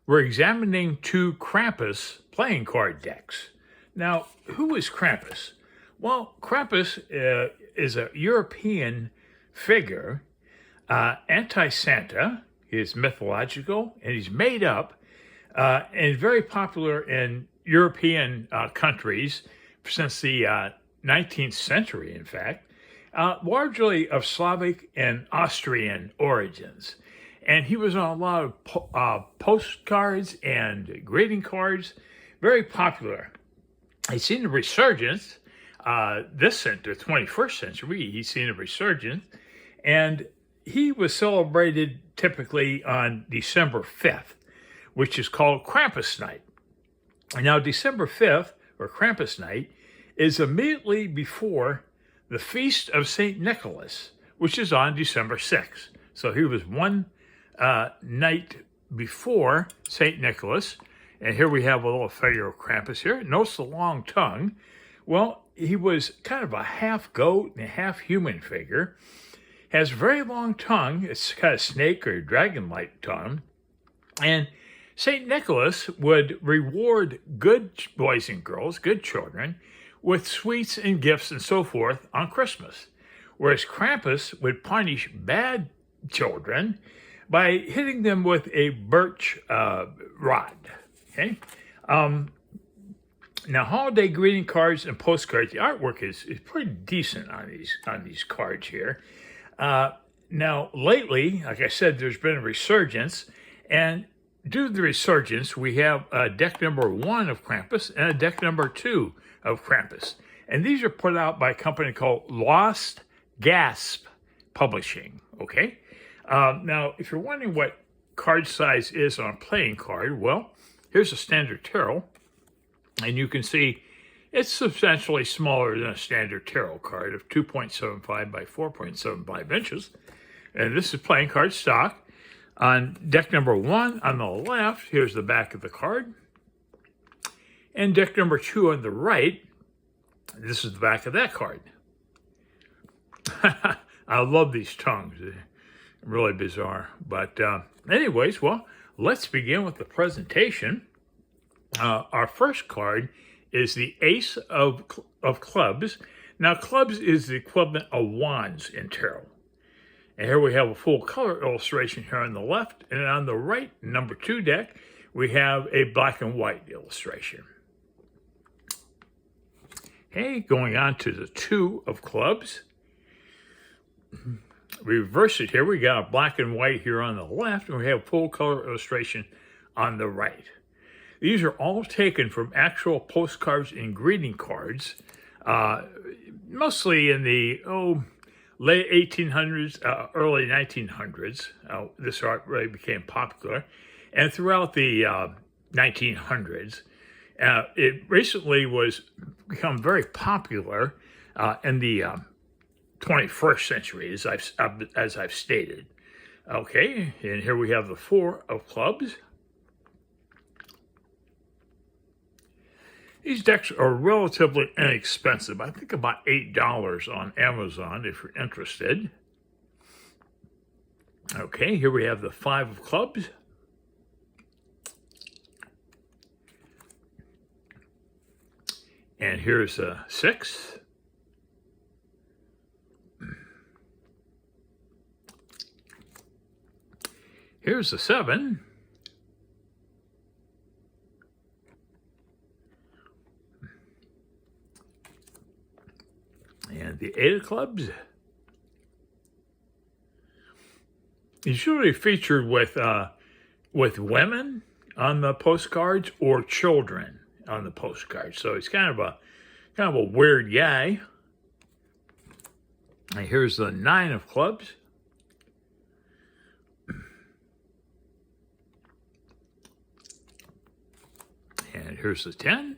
we're examining two Krampus playing card decks. Now, who is Krampus? Well, Krampus is a European figure, anti-Santa. He is mythological, and he's made up, and very popular in European countries since the 19th century, in fact, largely of Slavic and Austrian origins. And he was on a lot of postcards and greeting cards, very popular. He's seen a resurgence this century, the 21st century. He's seen a resurgence, and he was celebrated typically on December 5th, which is called Krampus Night. And now, December 5th, or Krampus Night, is immediately before the Feast of St. Nicholas, which is on December 6th. So he was one night before St. Nicholas. And here we have a little figure of Krampus here. Notice the long tongue. Well, he was kind of a half goat and a half human figure. Has a very long tongue. It's kind of snake or dragon-like tongue. And St. Nicholas would reward good boys and girls, good children, with sweets and gifts and so forth on Christmas. Whereas Krampus would punish bad children by hitting them with a birch rod. Okay. Now, holiday greeting cards and postcards, the artwork is pretty decent on these cards here. Now, lately, like I said, there's been a resurgence, and due to the resurgence, we have deck number 1 of Krampus and a deck number 2 of Krampus. And these are put out by a company called Last Gasp Publishing, okay? Now, if you're wondering what card size is on a playing card, well, here's a standard tarot, and you can see it's substantially smaller than a standard tarot card of 2.75 by 4.75 inches. And this is playing card stock. On deck number 1 on the left, here's the back of the card. And deck number 2 on the right, this is the back of that card. I love these tongues. They're really bizarre. But anyways, well, let's begin with the presentation. Our first card is the Ace of Clubs. Now, clubs is the equivalent of wands in tarot. And here we have a full color illustration here on the left. And on the right, number 2 deck, we have a black and white illustration. Okay, going on to the 2 of Clubs. Reverse it here. We got a black and white here on the left, and we have full color illustration on the right. These are all taken from actual postcards and greeting cards, mostly in the late 1800s, early 1900s. This art really became popular. And throughout the 1900s, it recently was become very popular in the 21st century, as I've stated. Okay, and here we have the 4 of Clubs. These decks are relatively inexpensive. I think about $8 on Amazon if you're interested. Okay, here we have the 5 of Clubs. And here's a 6. Here's the 7. And the 8 of Clubs. It's usually featured with women on the postcards or children on the postcards. So it's kind of a weird guy. And here's the 9 of Clubs. And here's the 10.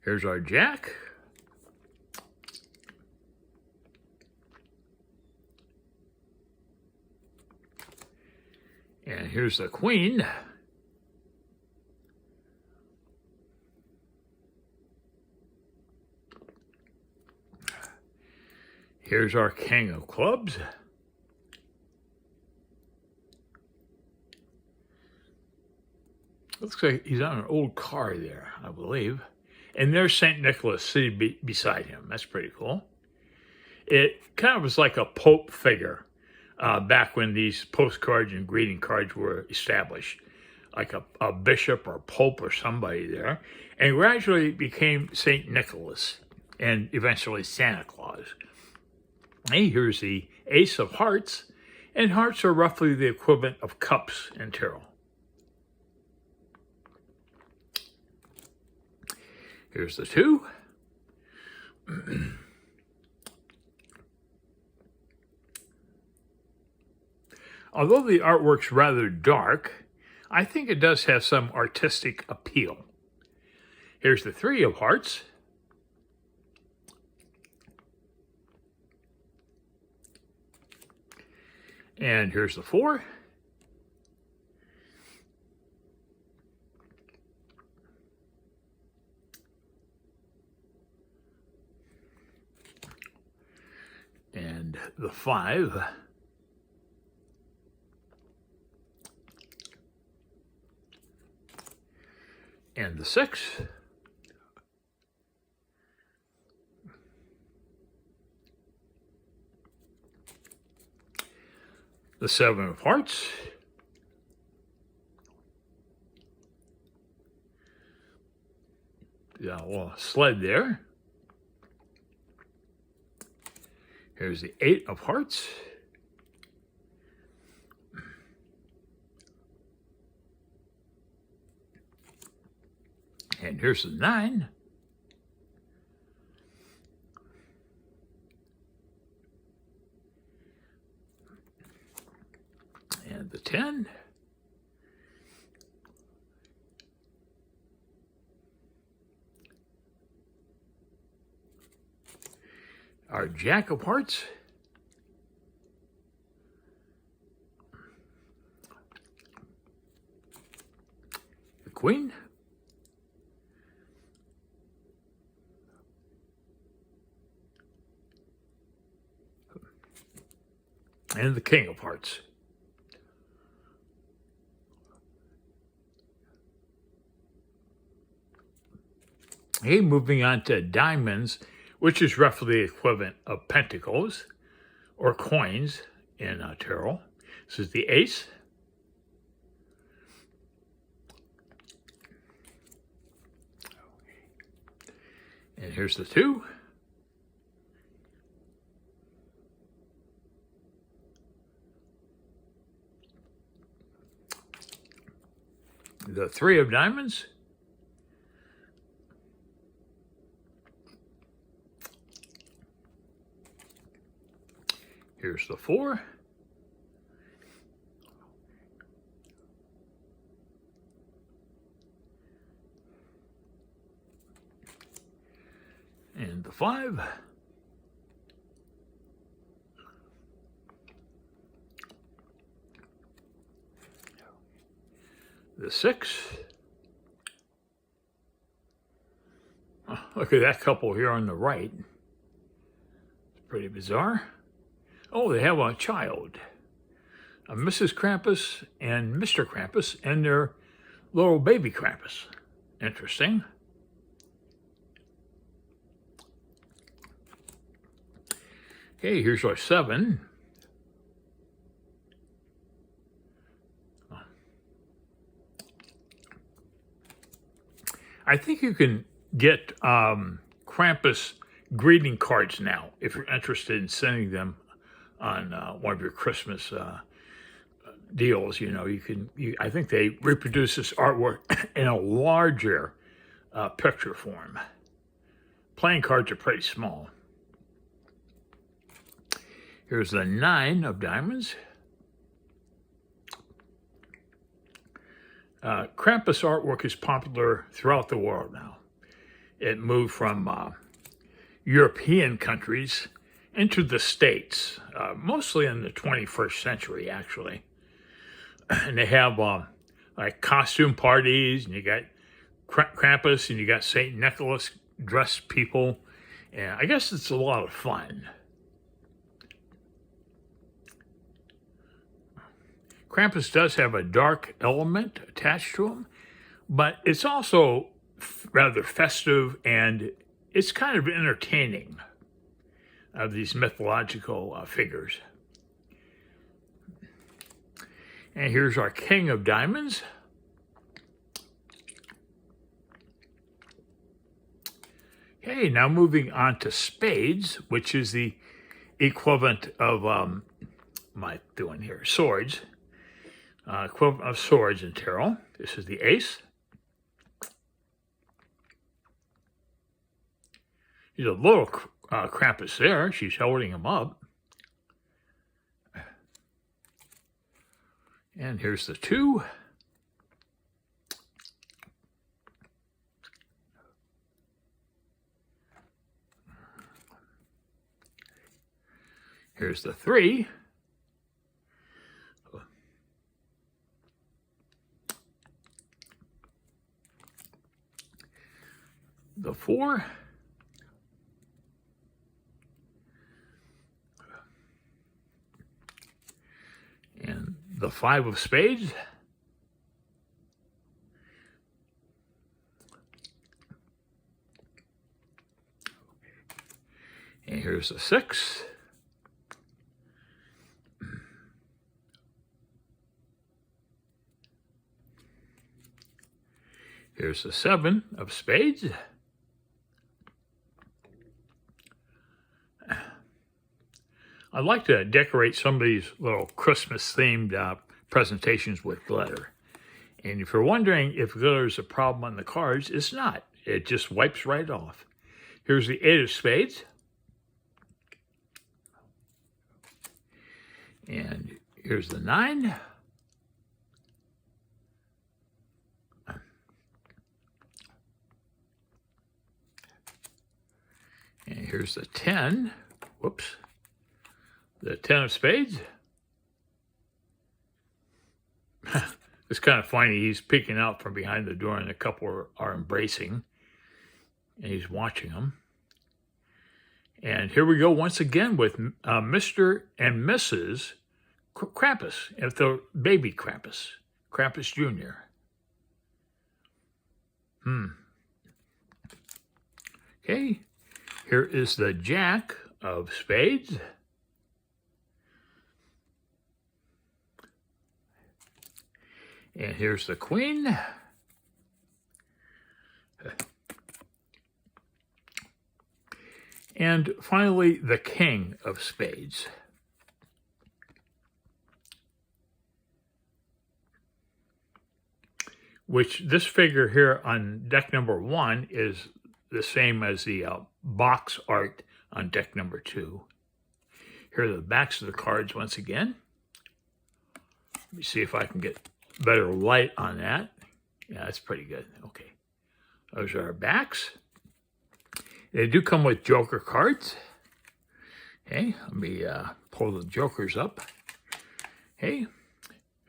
Here's our Jack. And here's the Queen. Here's our king of clubs. Looks like he's on an old car there, I believe. And there's St. Nicholas sitting beside him. That's pretty cool. It kind of was like a Pope figure back when these postcards and greeting cards were established, like a bishop or Pope or somebody there, and gradually became St. Nicholas and eventually Santa Claus. Hey, here's the Ace of Hearts, and hearts are roughly the equivalent of cups in tarot. Here's the 2. Although the artwork's rather dark, I think it does have some artistic appeal. Here's the 3 of Hearts. And here's the 4. And the 5. And the 6. The 7 of Hearts. Yeah, well, sled there. Here's the 8 of Hearts. And here's the 9. And the 10. Our Jack of Hearts. The Queen. And the King of Hearts. Okay, moving on to diamonds, which is roughly the equivalent of pentacles or coins in tarot. This is the Ace. And here's the 2. The 3 of diamonds. Here's the 4. And the 5. The 6. Oh, look at that couple here on the right. It's pretty bizarre. Oh, they have a child. Mrs. Krampus and Mr. Krampus and their little baby Krampus. Interesting. Okay, here's our 7. I think you can get Krampus greeting cards now if you're interested in sending them on one of your Christmas deals. You know, I think they reproduce this artwork in a larger picture form. Playing cards are pretty small. Here's the 9 of diamonds. Krampus artwork is popular throughout the world now. It moved from European countries into the States, mostly in the 21st century, actually. And they have like costume parties, and you got Krampus, and you got St. Nicholas dressed people. And I guess it's a lot of fun. Krampus does have a dark element attached to him, but it's also rather festive, and it's kind of entertaining of these mythological figures. And here's our King of Diamonds. Okay, now moving on to Spades, which is the equivalent of, swords. Equivalent of swords in tarot. This is the Ace. He's a little Krampus there. She's holding him up. And here's the 2. Here's the 3. The 4. And the 5 of Spades. And here's the 6. Here's the 7 of Spades. I like to decorate some of these little Christmas-themed presentations with glitter. And if you're wondering if glitter is a problem on the cards, it's not. It just wipes right off. Here's the 8 of Spades. And here's the 9. And here's the 10. Whoops. The 10 of Spades. It's kind of funny. He's peeking out from behind the door, and a couple are embracing, and he's watching them. And here we go once again with Mr. and Mrs. Krampus, if the baby Krampus, Krampus Jr. Okay, here is the Jack of Spades. And here's the Queen. And finally, the King of Spades. Which this figure here on deck number 1 is the same as the box art on deck number 2. Here are the backs of the cards once again. Let me see if I can get better light on that. Yeah, that's pretty good. Okay. Those are our backs. They do come with Joker cards. Okay, let me pull the Jokers up. Okay,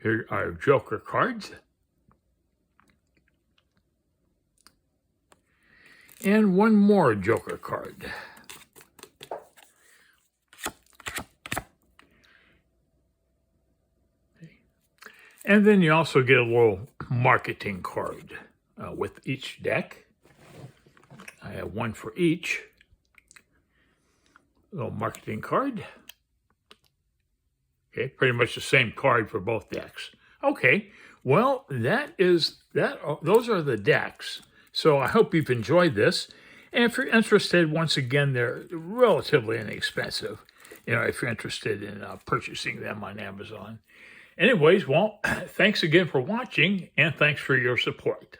here are Joker cards. And one more Joker card. And then you also get a little marketing card with each deck. I have one for each. A little marketing card. Okay, pretty much the same card for both decks. Okay, well, those are the decks. So I hope you've enjoyed this. And if you're interested, once again, they're relatively inexpensive. If you're interested in purchasing them on Amazon. Anyways, well, thanks again for watching, and thanks for your support.